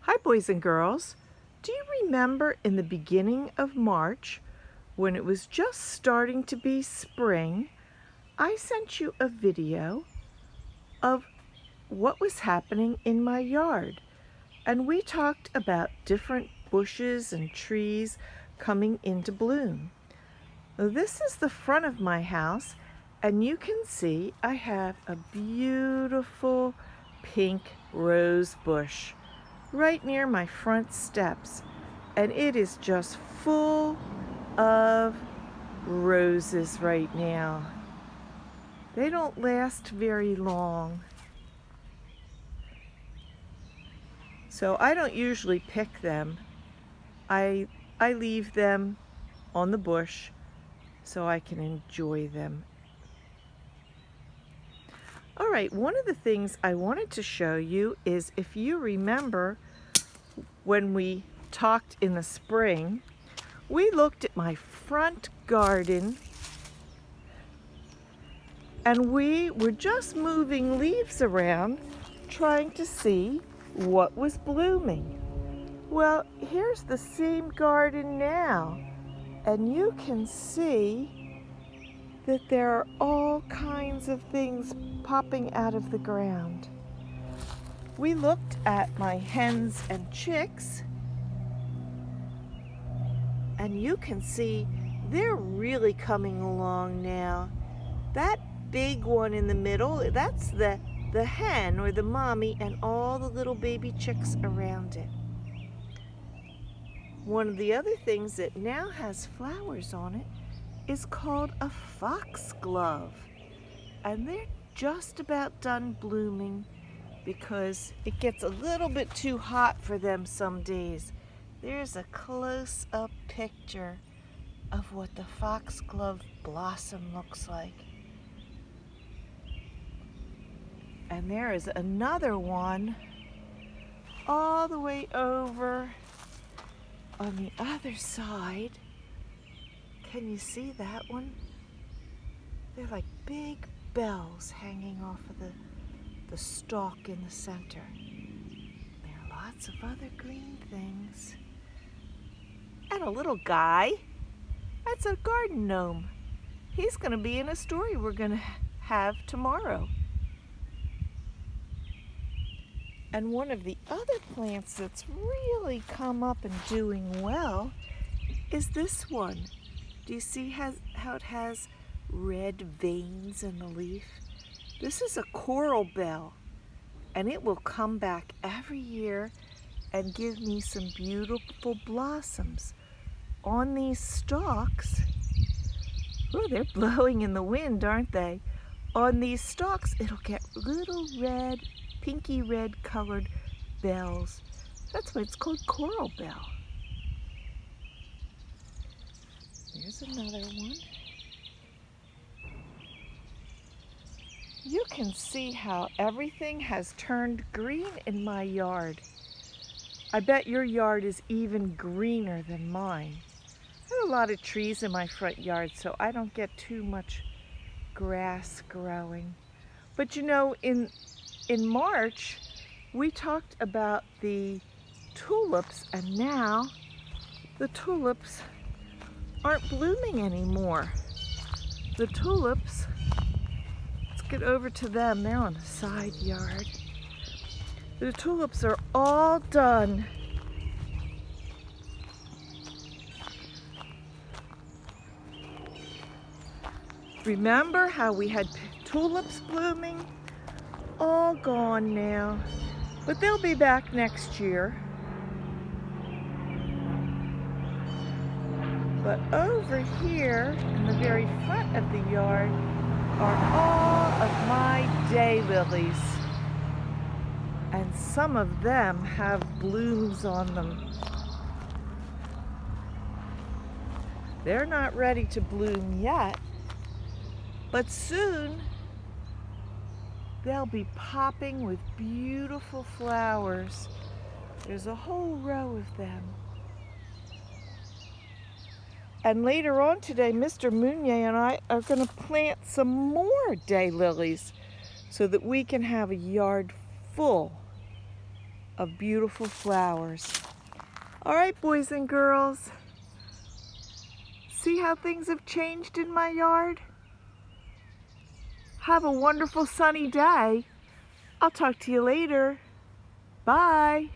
Hi, boys and girls. Do you remember in the beginning of March, when it was just starting to be spring, I sent you a video of what was happening in my yard? And we talked about different bushes and trees coming into bloom. This is the front of my house, and you can see I have a beautiful pink rose bush right near my front steps, and it is just full of roses right now. They don't last very long, so I don't usually pick them. I leave them on the bush so I can enjoy them. All right, one of the things I wanted to show you is, if you remember when we talked in the spring, we looked at my front garden and we were just moving leaves around trying to see what was blooming. Well, here's the same garden now, and you can see that there are all kinds of things popping out of the ground. We looked at my hens and chicks, and you can see they're really coming along now. That big one in the middle, that's the hen, or the mommy, and all the little baby chicks around it. One of the other things that now has flowers on it is called a foxglove, and they're just about done blooming because it gets a little bit too hot for them some days. There's a close-up picture of what the foxglove blossom looks like. And there is another one all the way over on the other side. Can you see that one? They're like big bells hanging off of the stalk in the center. There are lots of other green things. And a little guy. That's a garden gnome. He's going to be in a story we're going to have tomorrow. And one of the other plants that's really come up and doing well is this one. Do you see how it has red veins in the leaf? This is a coral bell, and it will come back every year and give me some beautiful blossoms on these stalks. Oh, they're blowing in the wind, aren't they? On these stalks, it'll get little red, pinky red colored bells. That's why it's called coral bell. There's another one. You can see how everything has turned green in my yard. I bet your yard is even greener than mine. I have a lot of trees in my front yard, so I don't get too much grass growing. But you know, in March, we talked about the tulips, and now the tulips aren't blooming anymore. The tulips, let's get over to them. They're on the side yard. The tulips are all done. Remember how we had tulips blooming? All gone now, but they'll be back next year. But over here in the very front of the yard are all of my daylilies, and some of them have blooms on them. They're not ready to bloom yet, but soon they'll be popping with beautiful flowers. There's a whole row of them. And later on today, Mr. Mounier and I are going to plant some more daylilies so that we can have a yard full of beautiful flowers. All right, boys and girls, see how things have changed in my yard? Have a wonderful sunny day. I'll talk to you later. Bye.